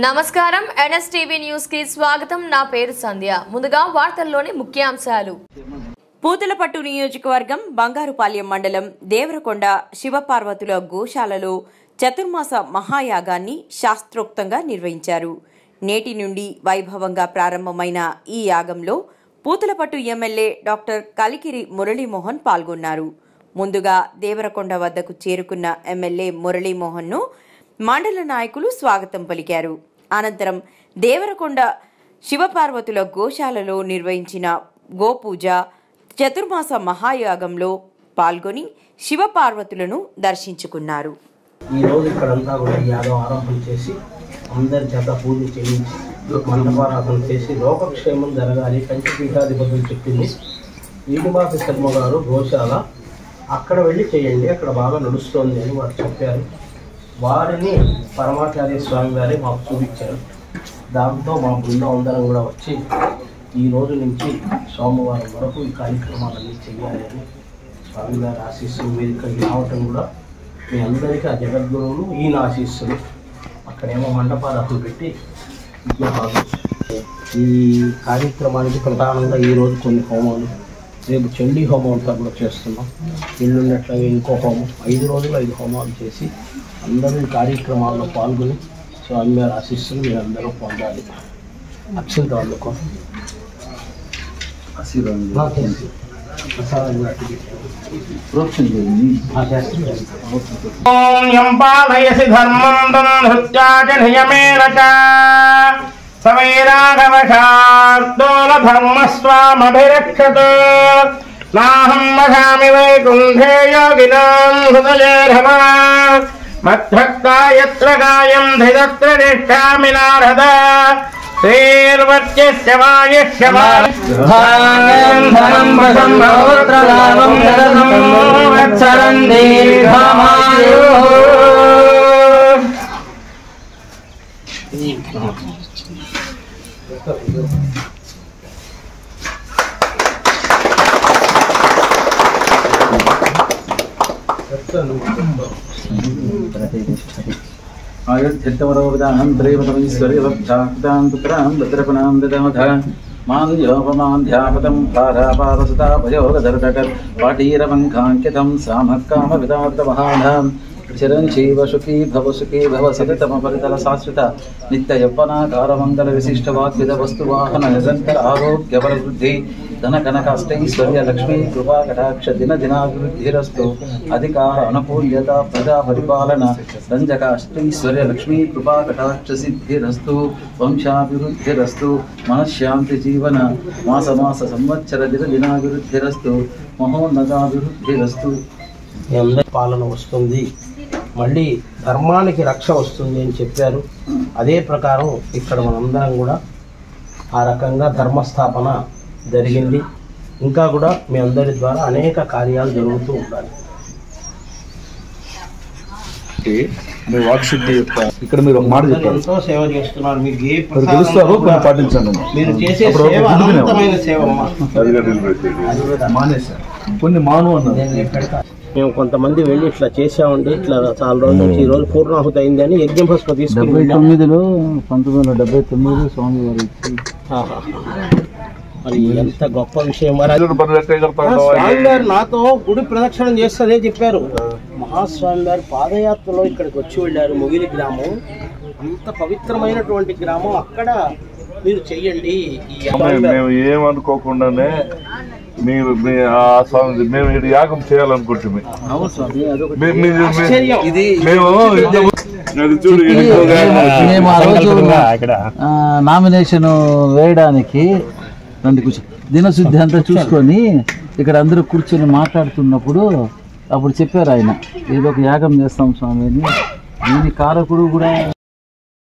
నమస్కారం NSTV news కి స్వాగతం। నా పేరు సంధ్య। ముందుగా వార్తల్లోని ముఖ్యాంశాలు। పూతలపట్టు నియోజకవర్గం బంగారుపాలెం మండలం దేవరకొండ శివపార్వతుల గోశాలలో చతుర్మాస మహాయాగాన్ని శాస్త్రోక్తంగా నిర్వహించారు। నేటి నుండి వైభవంగా ప్రారంభమైన ఈ యాగంలో పూతలపట్టు ఎమ్మెల్యే డాక్టర్ కలికిరి మురళీమోహన్ పాల్గొన్నారు। ముందుగా దేవరకొండ వద్దకు చేరుకున్న ఎమ్మెల్యే మురళీమోహన్ను మండల నాయకులు స్వాగతం పలికారు। అనంతరం దేవరకొండ శివపార్వతుల గోశాలలో నిర్వహించిన గోపూజ చతుర్మాస మహాయాగంలో పాల్గొని శివపార్వతులను దర్శించుకున్నారు। ఈ రోజు ఇక్కడంతా కూడా యాగం ఆరంభం చేసి అందరి చేత పూజ చేయించి మండపారాధన చేసి లోకక్షేమం జరగాలి పంచపీఠాధిపతులు చెప్పింది। వీటిమాపి శర్మ గారు గోశాల అక్కడ వెళ్ళి చేయండి, అక్కడ బాగా నడుస్తోంది అని వారు చెప్పారు। వారిని పరమాచార్య స్వామి గారే మాకు చూపించారు। దాంతో మా బృందం అందరం కూడా వచ్చి ఈ రోజు నుంచి సోమవారం వరకు ఈ కార్యక్రమాలన్నీ చేయాలి అని స్వామి గారి ఆశీస్సులు మీరు ఇక్కడికి రావటం కూడా మీ అందరికీ ఆ జగద్గురువులు ఈయన ఆశీస్సులు। అక్కడేమో మండపాలు పెట్టి విజ్ఞాపాలు ఈ కార్యక్రమానికి ప్రధానంగా ఈరోజు కొన్ని హోమాలు, రేపు చండీ హోమం అంతా కూడా చేస్తున్నాం। ఎల్లుండట్లాగే ఇంకో హోమం, 5 రోజులు 5 హోమాలు చేసి అందరూ ఈ కార్యక్రమాల్లో పాల్గొని స్వామి గారి ఆశీస్సులు మీరు అందరూ పొందాలి। అక్షంత అందుకో పాలయసి ధర్మం సవైరాఘవశార్దోలధర్మస్వామభిరక్షత్ నాహం వదామి వైకుంఠే యోగినాం హృదయేర్హవ మద్భక్తా యత్ర కాయం ధిదత్ర నిష్ఠామి నారద శ్రీర్వత్యస్య వాయస్య ధనం వశం భవత్రలాభం వత్సరం దీర్ఘమాయుః। आयुर्धितवरोदानं त्रैवतमीश्वर्यवक्षाकृतां पुत्रां भद्रपणां ददमथ मान्द्योपमान्ध्यापतं भारापारसुतापयोगधर्तकत् पाटीरपङ्खाङ्कितं सामक्कामविदार्तमहानां चिरञ्जीव सुखी भव सततमपरितलशाश्रित नित्ययौवनाकारमङ्गलविशिष्टवाग्विधवस्तुवाहन निरन्तर आरोग्यबलवृद्धि धनकनकाष्टैश्वर्य लक्ष्मी कृपा कटाक्ष दिनदिनाभिवृद्धिरस्तु अधिकार अनुकूल्यता प्रजा परिपालन रञ्जकाष्टैश्वर्य लक्ष्मी कृपा कटाक्ष सिद्धिरस्तु वंशाभिवृद्धिरस्तु मनश्शान्ति जीवन मास मास संवत्सर दिनदिनाभिवृद्धिरस्तु महोन्नताभिवृद्धिरस्तु। పాలన వస్తుంది, మళ్ళీ ధర్మానికి రక్ష వస్తుంది అని చెప్పారు। అదే ప్రకారం ఇక్కడ మనందరం కూడా ఆ రకంగా ధర్మస్థాపన జరిగింది। ఇంకా కూడా మీ అందరి ద్వారా అనేక కార్యాలు జరుగుతూ ఉండాలి। ఇక్కడ మీరు ఒక మాట చెప్పారు, ఎంతో సేవ చేస్తున్నారు, మీకు ఏ పాటించండి, మీరు చేసే సేవ అనంతమైన సేవ కొన్ని మాను అన్నారు। మేము కొంతమంది వెళ్ళి ఇట్లా చేసామండి, ఇట్లా చాలా రోజుల నుంచి ఈ రోజు పూర్ణాహుతి అయిందని యజ్ఞం పుష్ప తీసుకుని 1979 స్వామి వారు ఇచ్చి మరి ఎంత గొప్ప విషయం। స్వామి గారు నాతో గుడి ప్రదక్షిణం చేస్తేనే చెప్పారు, మహాస్వామి గారు పాదయాత్రలో ఇక్కడికి వచ్చి వెళ్ళారు, మొగిలి గ్రామం అంత పవిత్రమైనటువంటి గ్రామం, అక్కడ మీరు చెయ్యండి। మేము ఏమనుకోకుండానే మీరు మేము యాగం చేయాలనుకుంటుంది। మేము ఆ రోజు నామినేషన్ వేయడానికి దినశుద్ధి అంతా చూసుకొని ఇక్కడ అందరూ కూర్చొని మాట్లాడుతున్నప్పుడు అప్పుడు చెప్పారు ఆయన, ఏదో ఒక యాగం చేస్తాం స్వామి అని। దీని కారకుడు కూడా